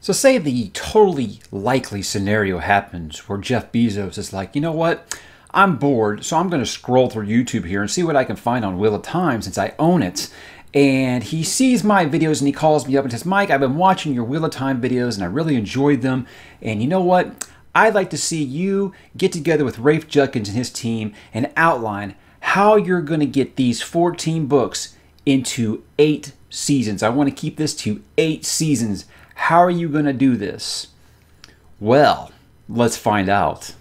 So say the totally likely scenario happens where Jeff Bezos is like, you know what? I'm bored, so I'm going to scroll through YouTube here and see what I can find on Wheel of Time since I own it. And he sees my videos and he calls me up and says, Mike, I've been watching your Wheel of Time videos and I really enjoyed them. And you know what? I'd like to see you get together with Rafe Judkins and his team and outline how you're going to get these 14 books into 8 seasons. I want to keep this to 8 seasons. How are you going to do this? Well, let's find out.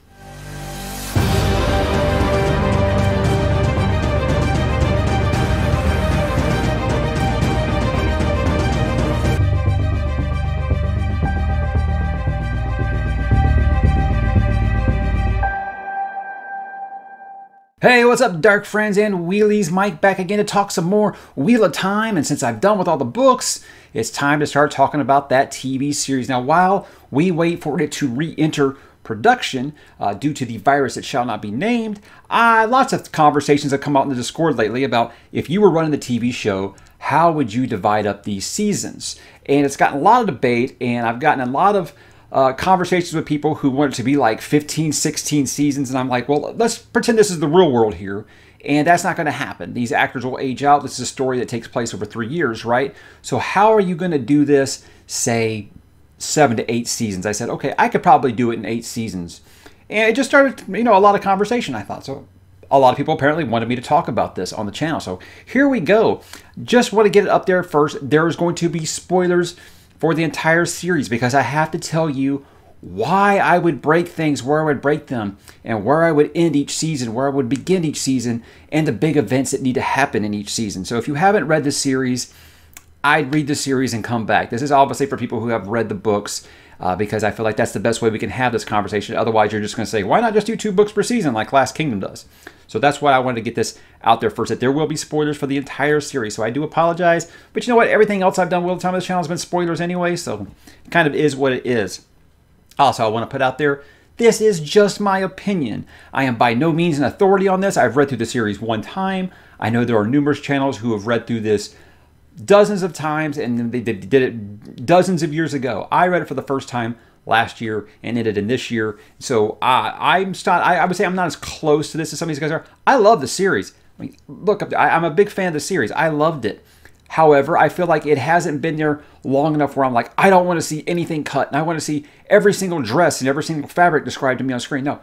Hey, what's up, dark friends and wheelies? Mike back again to talk some more Wheel of Time. And since I've done with all the books, it's time to start talking about that TV series. Now, while we wait for it to re-enter production due to the virus that shall not be named, lots of conversations have come out in the Discord lately about if you were running the TV show, how would you divide up these seasons? And it's gotten a lot of debate, and I've gotten a lot of conversations with people who want it to be like 15, 16 seasons. And I'm like, well, let's pretend this is the real world here. And that's not going to happen. These actors will age out. This is a story that takes place over 3 years, right? So how are you going to do this, say, 7 to 8 seasons? I said, okay, I could probably do it in 8 seasons. And it just started, a lot of conversation, I thought. So a lot of people apparently wanted me to talk about this on the channel. So here we go. Just want to get it up there first. There's going to be spoilers for the entire series because I have to tell you why I would break things, where I would break them, and where I would end each season, where I would begin each season, and the big events that need to happen in each season. So if you haven't read the series, I'd read the series and come back. This is obviously for people who have read the books because I feel like that's the best way we can have this conversation. Otherwise, you're just going to say, why not just do 2 books per season like Last Kingdom does? So that's why I wanted to get this out there first, that there will be spoilers for the entire series. So I do apologize. But you know what? Everything else I've done Wheel of Time on this channel has been spoilers anyway. So it kind of is what it is. Also, I want to put out there, this is just my opinion. I am by no means an authority on this. I've read through the series 1 time. I know there are numerous channels who have read through this dozens of times, and they did it dozens of years ago. I read it for the first time last year and ended in this year. So I would say I'm not as close to this as some of these guys are. I love the series. I mean, look, I'm a big fan of the series. I loved it. However, I feel like it hasn't been there long enough where I'm like, I don't want to see anything cut. And I want to see every single dress and every single fabric described to me on screen. No,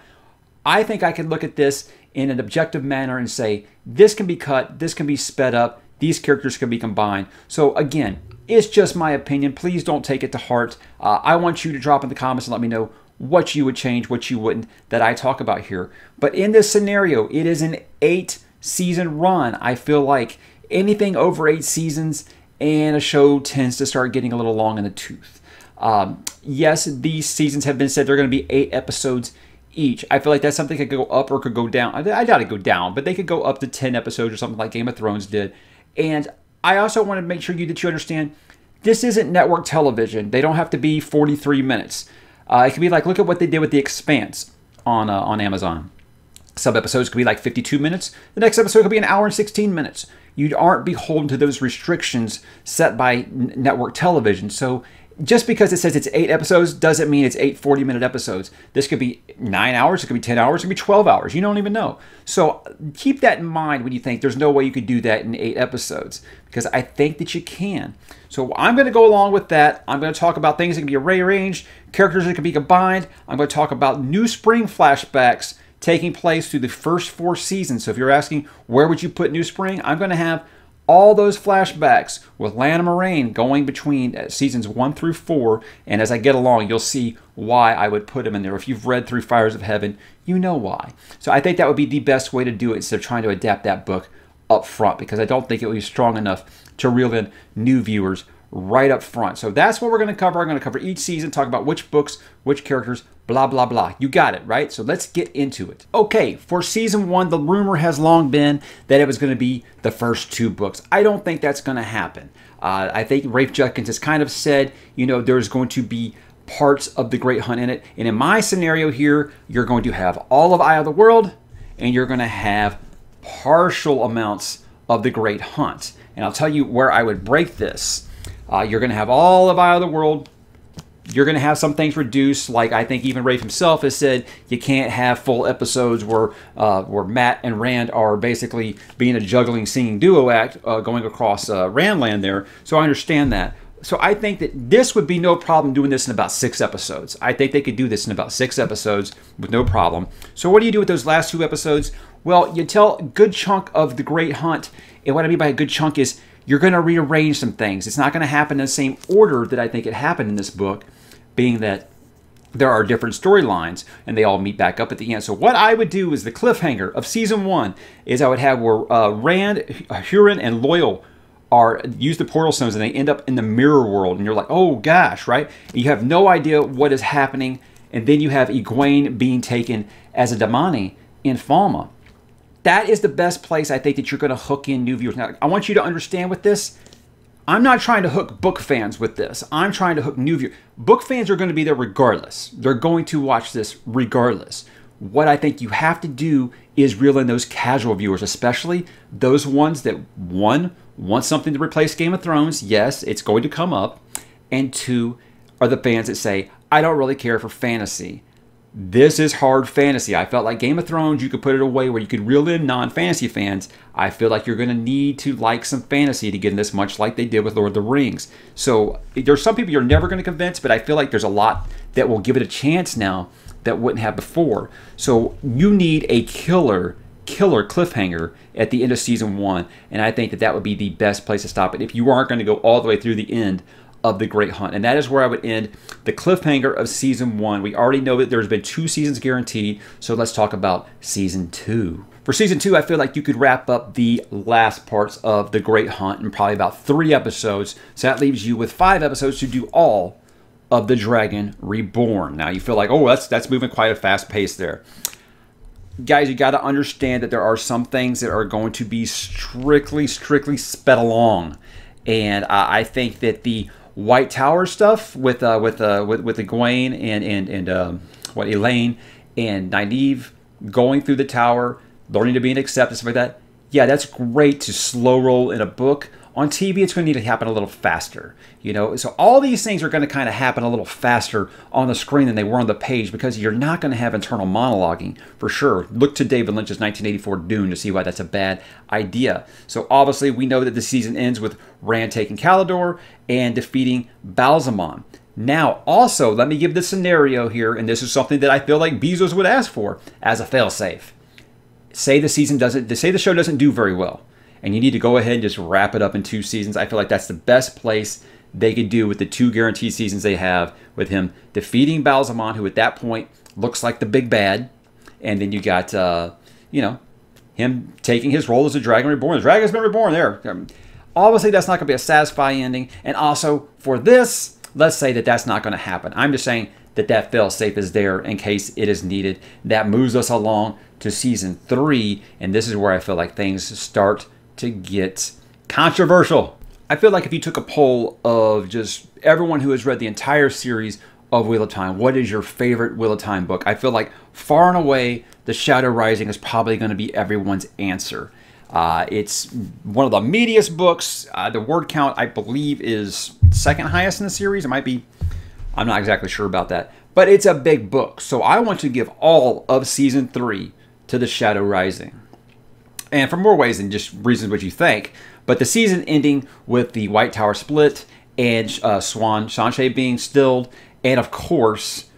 I think I can look at this in an objective manner and say, this can be cut, this can be sped up, these characters can be combined. So again, it's just my opinion. Please don't take it to heart. I want you to drop in the comments and let me know what you would change, what you wouldn't, that I talk about here. But in this scenario, it is an 8-season run. I feel like anything over 8 seasons and a show tends to start getting a little long in the tooth. Yes, these seasons have been said they're going to be 8 episodes each. I feel like that's something that could go up or could go down. I doubt it go down, but they could go up to 10 episodes or something like Game of Thrones did. And I also want to make sure that you understand this isn't network television. They don't have to be 43 minutes. It could be like, look at what they did with The Expanse on Amazon. Some episodes could be like 52 minutes. The next episode could be 1 hour and 16 minutes. You aren't beholden to those restrictions set by network television. So just because it says it's 8 episodes doesn't mean it's 8 40-minute episodes. This could be 9 hours, it could be 10 hours, it could be 12 hours. You don't even know. So keep that in mind when you think there's no way you could do that in 8 episodes, because I think that you can. So I'm going to go along with that. I'm going to talk about things that can be rearranged, characters that can be combined. I'm going to talk about new spring flashbacks taking place through the first 4 seasons. So if you're asking, where would you put New Spring? I'm going to have all those flashbacks with Lana Moraine going between seasons 1 through 4. And as I get along, you'll see why I would put them in there. If you've read through Fires of Heaven, you know why. So I think that would be the best way to do it instead of trying to adapt that book up front, because I don't think it would be strong enough to reel in new viewers right up front. So that's what we're going to cover. I'm going to cover each season, talk about which books, which characters, blah, blah, blah. You got it, right? So let's get into it. Okay, for season 1, the rumor has long been that it was going to be the first 2 books. I don't think that's going to happen. I think Rafe Judkins has kind of said, there's going to be parts of the Great Hunt in it. And in my scenario here, you're going to have all of Eye of the World, and you're going to have partial amounts of the Great Hunt. And I'll tell you where I would break this. You're going to have all of Eye of the World, You're going to have some things reduced, like I think even Rafe himself has said you can't have full episodes where Matt and Rand are basically being a juggling singing duo act going across Randland there. So I understand that. So I think that this would be no problem doing this in about 6 episodes. I think they could do this in about 6 episodes with no problem. So what do you do with those last 2 episodes? Well, you tell a good chunk of the Great Hunt, and what I mean by a good chunk is you're going to rearrange some things. It's not going to happen in the same order that I think it happened in this book, being that there are different storylines and they all meet back up at the end. So what I would do is the cliffhanger of season 1 is I would have where Rand, Huron, and Loyal use the portal stones and they end up in the mirror world. And you're like, oh gosh, right? And you have no idea what is happening. And then you have Egwene being taken as a Damani in Falma. That is the best place I think that you're going to hook in new viewers. Now, I want you to understand with this, I'm not trying to hook book fans with this. I'm trying to hook new viewers. Book fans are going to be there regardless. They're going to watch this regardless. What I think you have to do is reel in those casual viewers, especially those ones that, 1, want something to replace Game of Thrones. Yes, it's going to come up. And 2, are the fans that say, I don't really care for fantasy. This is hard fantasy. I felt like Game of Thrones, you could put it away where you could reel in non-fantasy fans. I feel like you're going to need to like some fantasy to get in this, much like they did with Lord of the Rings. So there's some people you're never going to convince, but I feel like there's a lot that will give it a chance now that wouldn't have before. So you need a killer cliffhanger at the end of season 1, and I think that that would be the best place to stop it if you aren't going to go all the way through the end of the Great Hunt. And that is where I would end the cliffhanger of season 1. We already know that there's been 2 seasons guaranteed, so let's talk about season 2. For season 2, I feel like you could wrap up the last parts of the Great Hunt in probably about 3 episodes. So that leaves you with 5 episodes to do all of the Dragon Reborn. Now you feel like, oh, that's moving quite a fast pace there. Guys, you got to understand that there are some things that are going to be strictly sped along. And I think that the White Tower stuff with Egwene and Elaine and Nynaeve going through the tower, learning to be an acceptance, stuff like that. Yeah, that's great to slow roll in a book. On TV, it's going to need to happen a little faster, you know. So all these things are going to kind of happen a little faster on the screen than they were on the page, because you're not going to have internal monologuing for sure. Look to David Lynch's 1984 Dune to see why that's a bad idea. So obviously, we know that the season ends with Rand taking Calidor and defeating Balsamon. Now, also, let me give the scenario here, and this is something that I feel like Bezos would ask for as a failsafe. Say the show doesn't do very well, and you need to go ahead and just wrap it up in 2 seasons. I feel like that's the best place they could do with the 2 guaranteed seasons they have, with him defeating Balsamon, who at that point looks like the big bad. And then you got, him taking his role as a Dragon Reborn. The Dragon's been reborn there. Obviously, that's not going to be a satisfying ending. And also, for this, let's say that that's not going to happen. I'm just saying that that fail-safe is there in case it is needed. That moves us along to season 3. And this is where I feel like things start to get controversial. I feel like if you took a poll of just everyone who has read the entire series of Wheel of Time, what is your favorite Wheel of Time book? I feel like far and away, The Shadow Rising is probably going to be everyone's answer. It's one of the meatiest books. The word count, I believe, is second highest in the series. It might be, I'm not exactly sure about that. But it's a big book. So I want to give all of season 3 to The Shadow Rising. And for more ways than just reasons what you think. But the season ending with the White Tower split and Sanche being stilled, and of course,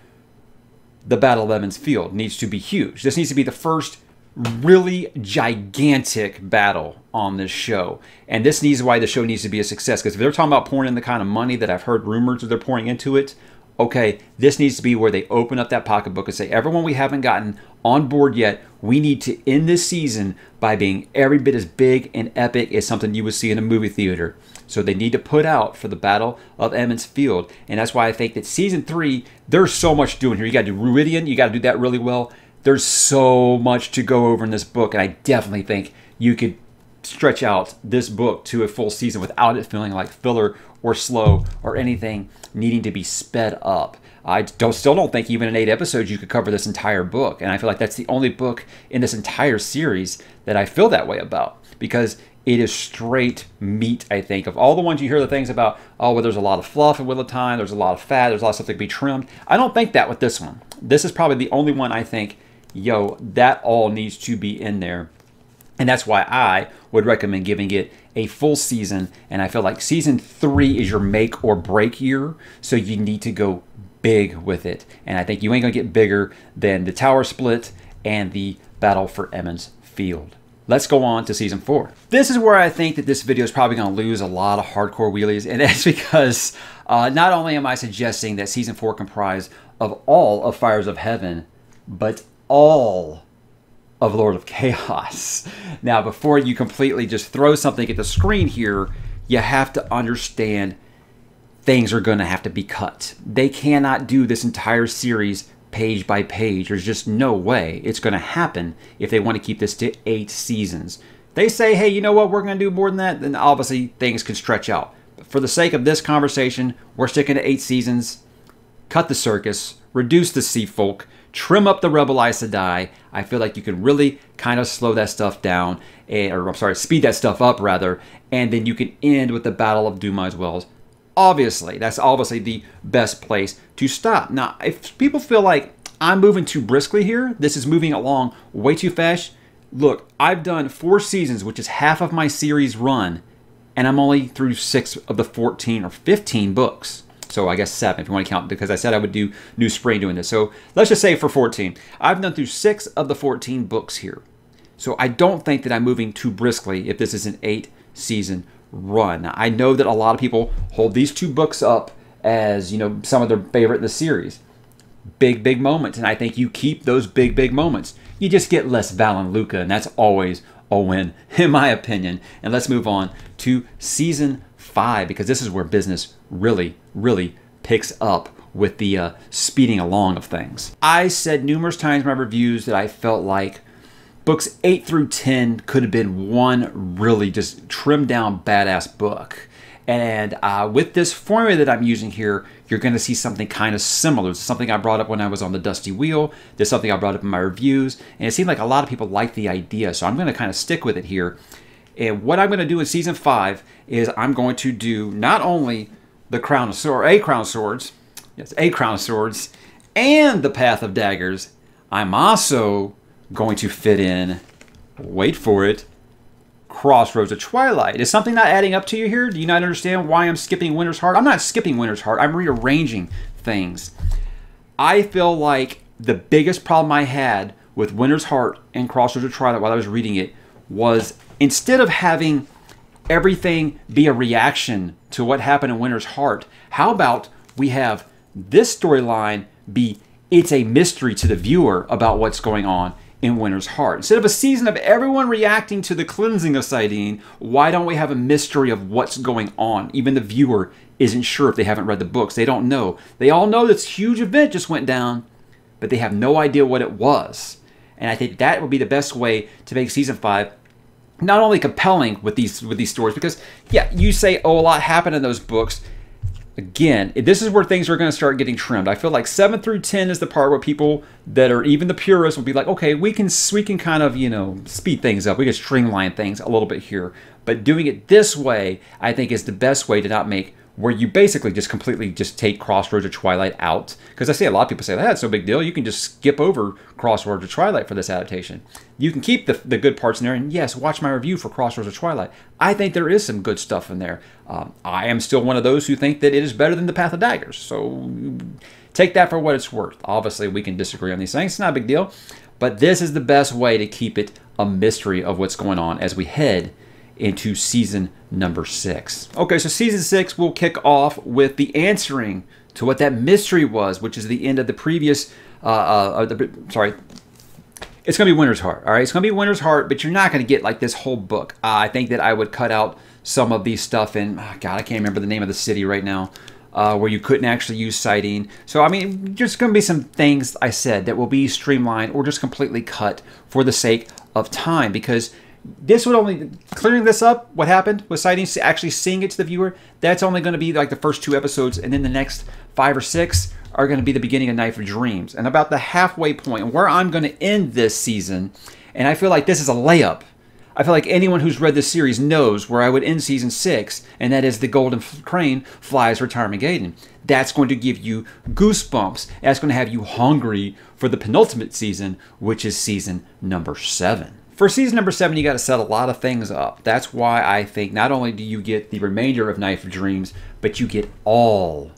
the Battle of Emond's Field needs to be huge. This needs to be the first really gigantic battle on this show. And this needs why the show needs to be a success. Because if they're talking about pouring in the kind of money that I've heard rumors that they're pouring into it, okay, this needs to be where they open up that pocketbook and say, everyone we haven't gotten on board yet, we need to end this season by being every bit as big and epic as something you would see in a movie theater. So they need to put out for the Battle of Emond's Field. And that's why I think that season 3, there's so much doing here. You got to do Ruidian, you got to do that really well. There's so much to go over in this book, and I definitely think you could stretch out this book to a full season without it feeling like filler or slow or anything needing to be sped up. I still don't think even in 8 episodes you could cover this entire book. And I feel like that's the only book in this entire series that I feel that way about. Because It is straight meat, I think. Of all the ones you hear the things about, oh, well, there's a lot of fluff in Wheel of Time, there's a lot of fat, there's a lot of stuff that can be trimmed. I don't think that with this one. This is probably the only one I think, yo, that all needs to be in there. And that's why I would recommend giving it a full season. And I feel like season 3 is your make or break year. So you need to go big with it. And I think you ain't going to get bigger than the Tower Split and the Battle for Emmons Field. Let's go on to season 4. This is where I think that this video is probably going to lose a lot of hardcore wheelies. And that's because not only am I suggesting that season 4 comprise of all of Fires of Heaven, but all of Lord of Chaos. Now, before you completely just throw something at the screen here, you have to understand things are going to have to be cut. They cannot do this entire series page by page. There's just no way it's going to happen if they want to keep this to 8 seasons. They say, hey, you know what, we're going to do more than that, then obviously things can stretch out. But for the sake of this conversation, we're sticking to 8 seasons. Cut the circus, reduce the sea folk, trim up the Rebel Aes Sedai. I feel like you can really kind of slow that stuff down, or I'm sorry, speed that stuff up rather, and then you can end with the Battle of Dumai's Wells. Obviously, that's obviously the best place to stop. Now, if people feel like I'm moving too briskly here, this is moving along way too fast, look, I've done 4 seasons, which is half of my series run, and I'm only through 6 of the 14 or 15 books. So I guess 7 if you want to count, because I said I would do New Spring doing this. So let's just say for 14. I've done through 6 of the 14 books here. So I don't think that I'm moving too briskly if this is an 8-season run. Now, I know that a lot of people hold these 2 books up as, you know, some of their favorite in the series. Big, big moments. And I think you keep those big, big moments. You just get less Val and Luca, and that's always a win, in my opinion. And let's move on to season 5, because this is where business really, really picks up with the speeding along of things. I said numerous times in my reviews that I felt like books 8 through 10 could have been one really just trimmed down badass book. And with this formula that I'm using here, you're going to see something kind of similar. It's something I brought up when I was on the Dusty Wheel. There's something I brought up in my reviews. And it seemed like a lot of people like the idea. So I'm going to kind of stick with it here. And what I'm going to do in season 5 is I'm going to do not only the Crown of Swords, a Crown of Swords, and the Path of Daggers. I'm also going to fit in, wait for it, Crossroads of Twilight. Is something not adding up to you here? Do you not understand why I'm skipping Winter's Heart? I'm not skipping Winter's Heart. I'm rearranging things. I feel like the biggest problem I had with Winter's Heart and Crossroads of Twilight while I was reading it was, instead of having everything be a reaction to what happened in Winter's Heart, how about we have this storyline be, it's a mystery to the viewer about what's going on in Winter's Heart. Instead of a season of everyone reacting to the cleansing of Saidin, why don't we have a mystery of what's going on? Even the viewer isn't sure if they haven't read the books. They don't know. They all know this huge event just went down, but they have no idea what it was. And I think that would be the best way to make season 5 not only compelling with these stories, because yeah, you say, oh, a lot happened in those books. Again, this is where things are going to start getting trimmed. I feel like 7 through 10 is the part where people that are even the purists will be like, okay, we can kind of, you know, speed things up. We can streamline things a little bit here. But doing it this way, I think, is the best way to not make where you basically just completely just take Crossroads of Twilight out. Because I see a lot of people say, that's no big deal. You can just skip over Crossroads of Twilight for this adaptation. You can keep the good parts in there. And yes, watch my review for Crossroads of Twilight. I think there is some good stuff in there. I am still one of those who think that it is better than the Path of Daggers. So take that for what it's worth. Obviously, we can disagree on these things. It's not a big deal. But this is the best way to keep it a mystery of what's going on as we head into season number 6. Okay, so season 6 will kick off with the answering to what that mystery was, which is the end of the previous, sorry, it's going to be Winter's Heart, all right? It's going to be Winter's Heart, but you're not going to get like this whole book. I think that I would cut out some of these stuff in, God, I can't remember the name of the city right now, where you couldn't actually use Saidin. So, I mean, there's going to be some things I said that will be streamlined or just completely cut for the sake of time, because this would only, clearing this up, what happened with Saidin actually seeing it to the viewer, that's only going to be like the first 2 episodes, and then the next 5 or 6 are going to be the beginning of Knife of Dreams. And about the halfway point, where I'm going to end this season, and I feel like this is a layup. I feel like anyone who's read this series knows where I would end season 6, and that is the golden crane flies for Tyr Armageddon. That's going to give you goosebumps. That's going to have you hungry for the penultimate season, which is season number 7. For season number 7, you got to set a lot of things up. That's why I think not only do you get the remainder of Knife of Dreams, but you get all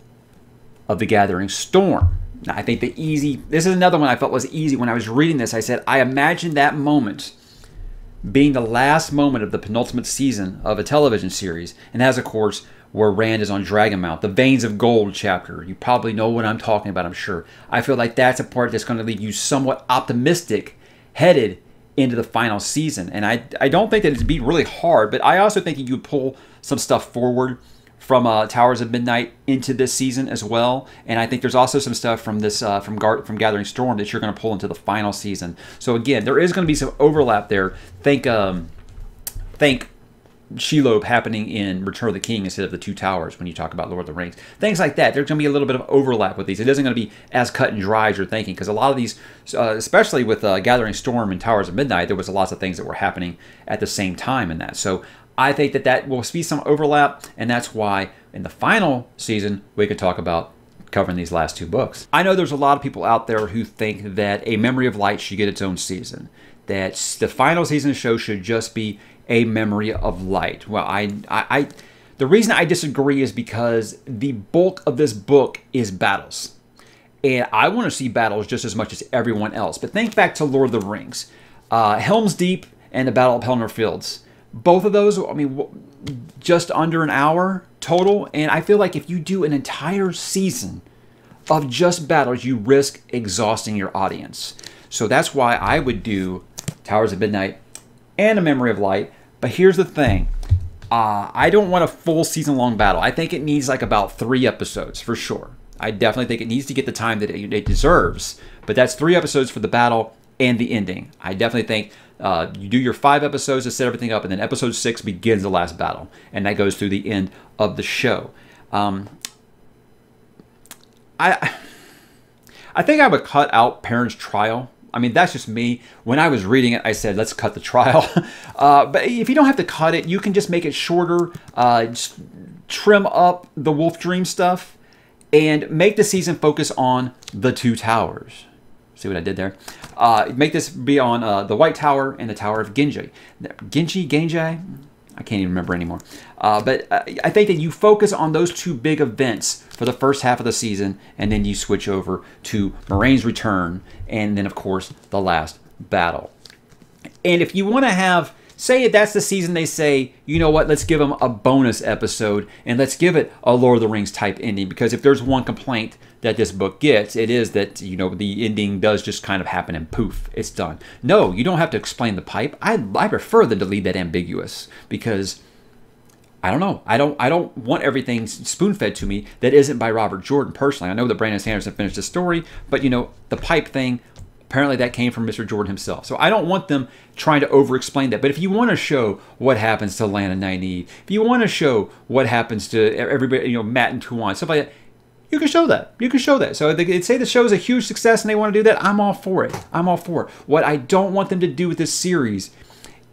of the Gathering Storm. Now, I think this is another one I felt was easy. When I was reading this, I said, I imagine that moment being the last moment of the penultimate season of a television series, and that's, of course, where Rand is on Dragonmount, the Veins of Gold chapter. You probably know what I'm talking about, I'm sure. I feel like that's a part that's going to leave you somewhat optimistic headed into the final season. And I don't think that it'd be really hard, but I also think you could pull some stuff forward from Towers of Midnight into this season as well. And I think there's also some stuff from this from Gathering Storm that you're going to pull into the final season. So again, there is going to be some overlap there. Think Shelob happening in Return of the King instead of the Two Towers when you talk about Lord of the Rings. Things like that. There's going to be a little bit of overlap with these. It isn't going to be as cut and dry as you're thinking, because a lot of these, especially with Gathering Storm and Towers of Midnight, there was lots of things that were happening at the same time in that. So I think that will be some overlap, and that's why in the final season we could talk about covering these last 2 books. I know there's a lot of people out there who think that A Memory of Light should get its own season, that the final season of the show should just be A Memory of Light. Well, the reason I disagree is because the bulk of this book is battles. And I want to see battles just as much as everyone else. But think back to Lord of the Rings. Helm's Deep and the Battle of Pelennor Fields. Both of those, I mean, just under an hour total. And I feel like if you do an entire season of just battles, you risk exhausting your audience. So that's why I would do Towers of Midnight and A Memory of Light. But here's the thing. I don't want a full season-long battle. I think it needs like about 3 episodes for sure. I definitely think it needs to get the time that it deserves. But that's 3 episodes for the battle and the ending. I definitely think you do your 5 episodes to set everything up, and then episode 6 begins the last battle. And that goes through the end of the show. I think I would cut out Perrin's trial. I mean, that's just me. When I was reading it, I said, let's cut the trial. But if you don't have to cut it, you can just make it shorter, just trim up the Wolf Dream stuff, and make the season focus on the 2 towers. See what I did there? Make this be on the White Tower and the Tower of Genji. Genji? I can't even remember anymore. But I think that you focus on those 2 big events for the first half of the season, and then you switch over to Moraine's return, and then, of course, the last battle. And if you want to have, say that's the season they say, you know what, let's give them a bonus episode, and let's give it a Lord of the Rings type ending, because if there's one complaint that this book gets, it is that, you know, the ending does just kind of happen and poof, it's done. No, you don't have to explain the pipe. I prefer them to leave that ambiguous, because I don't know. I don't want everything spoon-fed to me that isn't by Robert Jordan personally. I know that Brandon Sanderson finished the story, but, you know, the pipe thing, apparently that came from Mr. Jordan himself. So I don't want them trying to over-explain that. But if you want to show what happens to Lan and Nynaeve, if you want to show what happens to everybody, you know, Matt and Tuon, stuff like that, you can show that. You can show that. So if they say the show is a huge success and they want to do that, I'm all for it. I'm all for it. What I don't want them to do with this series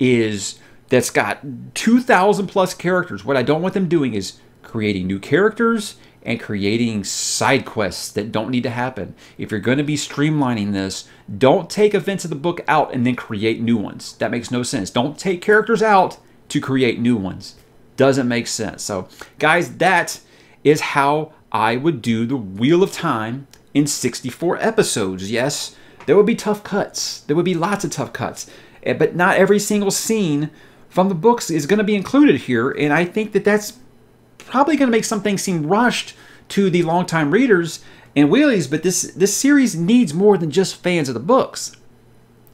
is that's got 2,000 plus characters. What I don't want them doing is creating new characters and creating side quests that don't need to happen. If you're going to be streamlining this, don't take events of the book out and then create new ones. That makes no sense. Don't take characters out to create new ones. Doesn't make sense. So, guys, that is how I would do the Wheel of Time in 64 episodes. Yes, there would be tough cuts. There would be lots of tough cuts. But not every single scene from the books is going to be included here. And I think that that's probably going to make some things seem rushed to the longtime readers and wheelies, but this series needs more than just fans of the books.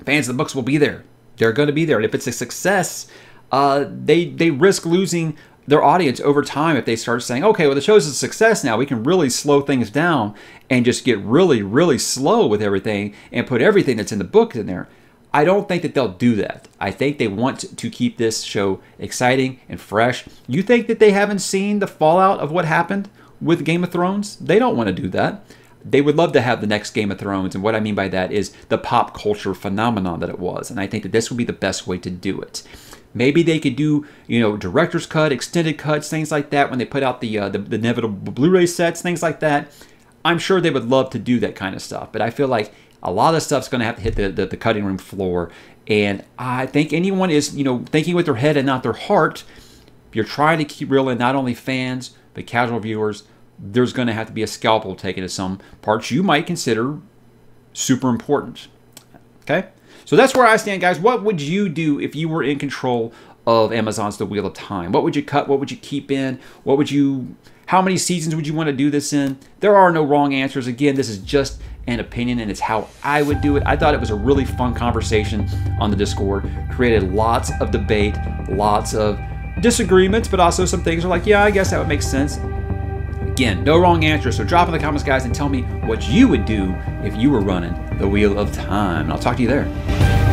Fans of the books will be there. They're going to be there. And if it's a success, they risk losing their audience over time if they start saying, okay, well, the show's a success now. We can really slow things down and just get really, really slow with everything and put everything that's in the book in there. I don't think that they'll do that. I think they want to keep this show exciting and fresh. You think that they haven't seen the fallout of what happened with Game of Thrones? They don't want to do that. They would love to have the next Game of Thrones, and what I mean by that is the pop culture phenomenon that it was. And I think that this would be the best way to do it. Maybe they could do, director's cut, extended cuts, things like that when they put out the inevitable Blu-ray sets, things like that. I'm sure they would love to do that kind of stuff, but I feel like a lot of the stuff's going to have to hit the cutting room floor. And I think anyone is, thinking with their head and not their heart. If you're trying to keep real in not only fans, but casual viewers, there's going to have to be a scalpel taken to some parts you might consider super important. Okay? So that's where I stand, guys. What would you do if you were in control of Amazon's The Wheel of Time? What would you cut? What would you keep in? How many seasons would you want to do this in? There are no wrong answers. Again, this is just an opinion, and it's how I would do it. I thought it was a really fun conversation on the Discord. Created lots of debate, lots of disagreements, but also some things are like, yeah, I guess that would make sense. Again, no wrong answer. So drop in the comments, guys, and tell me what you would do if you were running the Wheel of Time. And I'll talk to you there.